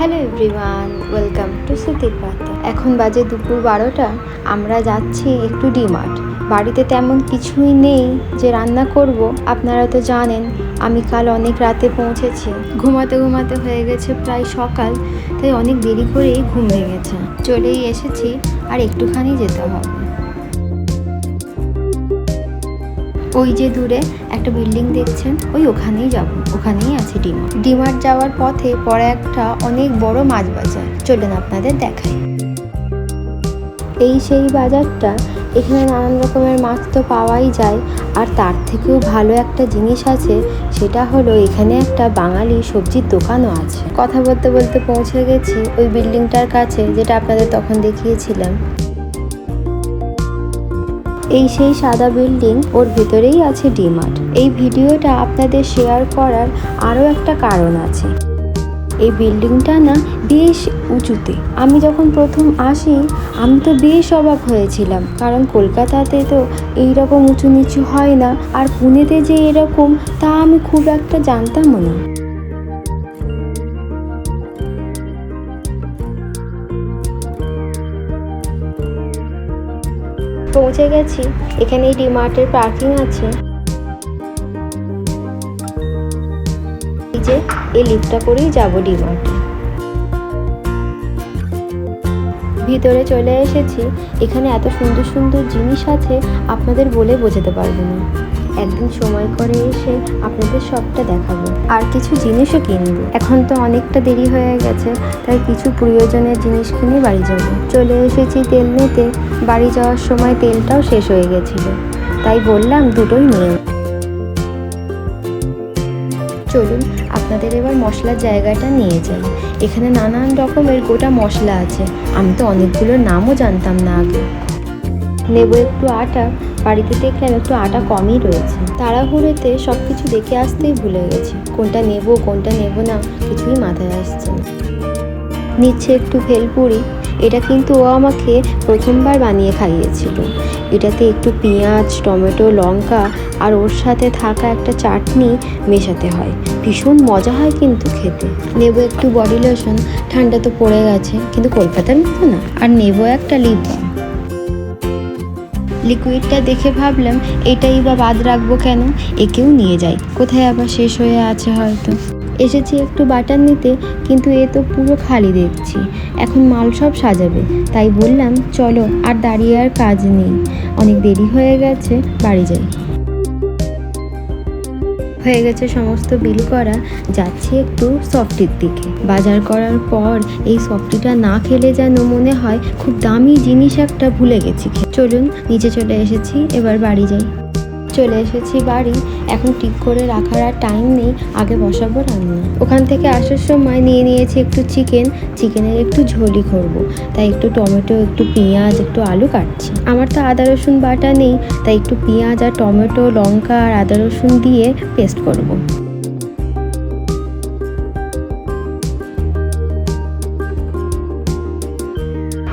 Hello everyone, welcome to স্মৃতির পাতা। এখন বাজে দুপুর 12টা। আমরা যাচ্ছি একটু ডিমার্ট। বাড়িতে তেমন কিছুই নেই যে রান্না করব। আপনারা তো জানেন আমি কাল অনেক রাতে পৌঁছেছি। ঘুমাতে ঘুমাতে হয়ে গেছে প্রায় সকাল, তাই অনেক দেরি করেই ঘুম ভেঙেছে। চলেই এসেছি, আর একটুখানি যেতে হবে। ওই যে দূরে একটা বিল্ডিং দেখছেন, ওখানেই যাব। ওখানেই আছে ডিমার্ট। ডিমার্ট যাওয়ার পথে পরে একটা অনেক বড় মাছ বাজার, চলুন আপনাদের দেখাই। এই সেই বাজারটা। এখানে নানান রকমের মাছ তো পাওয়াই যায়, আর তার থেকেও ভালো একটা জিনিস আছে, সেটা হলো এখানে একটা বাঙালি সবজির দোকানও আছে। কথা বলতে বলতে পৌঁছে গেছি ওই বিল্ডিংটার কাছে, যেটা আপনাদের তখন দেখিয়েছিলাম। এই সেই সাদা বিল্ডিং, ওর ভেতরেই আছে ডিমার্ট। এই ভিডিওটা আপনাদের শেয়ার করার আরও একটা কারণ আছে। এই বিল্ডিংটা না বেশ উঁচুতে। আমি যখন প্রথম আসি আমি তো বেশ অবাক হয়েছিলাম, কারণ কলকাতাতে তো এইরকম উঁচু নিচু হয় না, আর পুনেতে যে এরকম তা আমি খুব একটা জানতামও না। পৌঁছে গেছি। এখানে এই ডিমার্টের পার্কিং আছে। এই যে এই লিফটটা করেই যাব ডিমার্টে। ভিতরে চলে এসেছি। এখানে এত সুন্দর সুন্দর জিনিস আছে, আপনাদের বলে বোঝাতে পারবো না। একদিন সময় করে এসে আপনাদের সবটা দেখাবো, আর কিছু জিনিসও কিনবো। এখন তো অনেকটা দেরি হয়ে গেছে, তাই কিছু প্রয়োজনের জিনিস কিনে বাড়ি যাব। চলে এসেছি তেল নিতে। বাড়ি যাওয়ার সময় তেলটাও শেষ হয়ে গেছিল, তাই বললাম দুটোই নিয়ে। চলুন আপনাদের এবার মশলার জায়গাটা নিয়ে যাই। এখানে নানান রকমের গোটা মশলা আছে, আমি তো অনেকগুলোর নামও জানতাম না আগে। নেব একটু আটা। বাড়িতে দেখলাম একটু আটা কমই রয়েছে। তাড়াহুড়োতে সব কিছু দেখে আসতেই ভুলে গেছি, কোনটা নেব কোনটা নেব না কিছুই মাথায় আসছে না। নিচ্ছে একটু ভেলপুরি। এটা কিন্তু ও আমাকে প্রথমবার বানিয়ে খাইয়েছিল। এটাতে একটু পেঁয়াজ, টমেটো, লঙ্কা আর ওর সাথে থাকা একটা চাটনি মেশাতে হয়। ভীষণ মজা হয় কিন্তু খেতে। নেব একটু বডি লোশন। ঠান্ডা তো পড়ে গেছে, কিন্তু কলকাতার মতো না। আর নেব একটা লিপ বাম। লিকুইডটা দেখে ভাবলাম এটাই বা বাদ রাখবো কেন, একেও নিয়ে যাই, কোথায় আবার শেষ হয়ে আছে হয়তো। এসেছি একটু বাটার নিতে, কিন্তু এ তো পুরো খালি দেখছি। এখন মাল সব সাজাবে, তাই বললাম চলো, আর দাঁড়িয়ে আর কাজ নেই, অনেক দেরি হয়ে গেছে, বাড়ি যাই। হয়ে গেছে সমস্ত বিল করা। যাচ্ছি একটু সফটির দিকে। বাজার করার পর এই সফটিটা না খেলে যেন মনে হয় খুব দামি জিনিস একটা ভুলে গেছি। চলুন নিচে চলে এসেছি, এবার বাড়ি যাই। চলে এসেছি বাড়ি। এখন ঠিক করে রাখার আর টাইম নেই, আগে বসাবো রান্না। ওখান থেকে আসার সময় নিয়ে নিয়েছি একটু চিকেনের একটু ঝোলই করবো, তাই একটু টমেটো, একটু পেঁয়াজ, একটু আলু কাটছি। আমার তো আদা রসুন বাটা নেই, তাই একটু পেঁয়াজ আর টমেটো, লঙ্কা আর আদা রসুন দিয়ে পেস্ট করবো।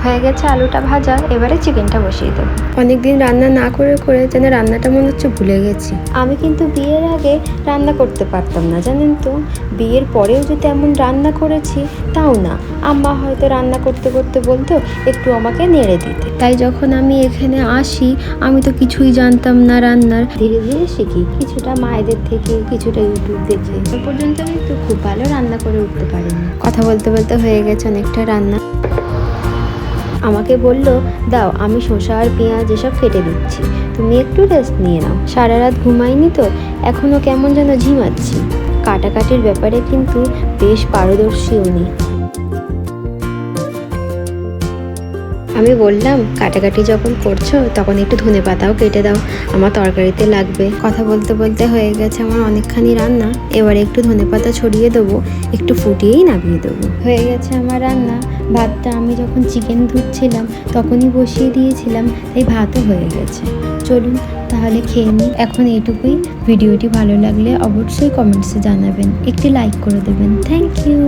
হয়ে গেছে আলুটা ভাজা, এবারে চিকেনটা বসিয়ে দেবো। অনেকদিন রান্না না করে করে যেন রান্নাটা মনে হচ্ছে ভুলে গেছি। আমি কিন্তু বিয়ের আগে রান্না করতে পারতাম না, জানেন তো। বিয়ের পরেও যে তেমন রান্না করেছি তাও না। আম্মা হয়তো রান্না করতে করতে বলতো একটু আমাকে নেড়ে দিতে, তাই যখন আমি এখানে আসি আমি তো কিছুই জানতাম না রান্নার। ধীরে ধীরে শিখি, কিছুটা মায়েদের থেকে, কিছুটা ইউটিউব দেখে। এ পর্যন্ত কিন্তু খুব ভালো রান্না করে উঠতে পারিনি। কথা বলতে বলতে হয়ে গেছে অনেকটা রান্না। আমাকে বলল দাও, আমি শসা আর পেঁয়াজ এসব কেটে দিচ্ছি, তুমি একটু রেস্ট নিয়ে নাও। সারা রাত ঘুমাইনি তো, এখনও কেমন যেন ঝিমাচ্ছি। কাটাকাটির ব্যাপারে কিন্তু বেশ পারদর্শী উনি। আমি বললাম কাটাকাটি যখন করছো তখন একটু ধনে পাতাও কেটে দাও, আমার তরকারিতে লাগবে। কথা বলতে বলতে হয়ে গেছে আমার অনেকখানি রান্না। এবারে একটু ধনে পাতা ছড়িয়ে দেবো, একটু ফুটিয়েই নামিয়ে দেবো। হয়ে গেছে আমার রান্না। ভাতটা আমি যখন চিকেন ধুচ্ছিলাম তখনই বসিয়ে দিয়েছিলাম, তাই ভাতও হয়ে গেছে। চলুন তাহলে খেয়ে নিই। এখন এইটুকুই। ভিডিওটি ভালো লাগলে অবশ্যই কমেন্টসে জানাবেন, একটি লাইক করে দেবেন। Thank you.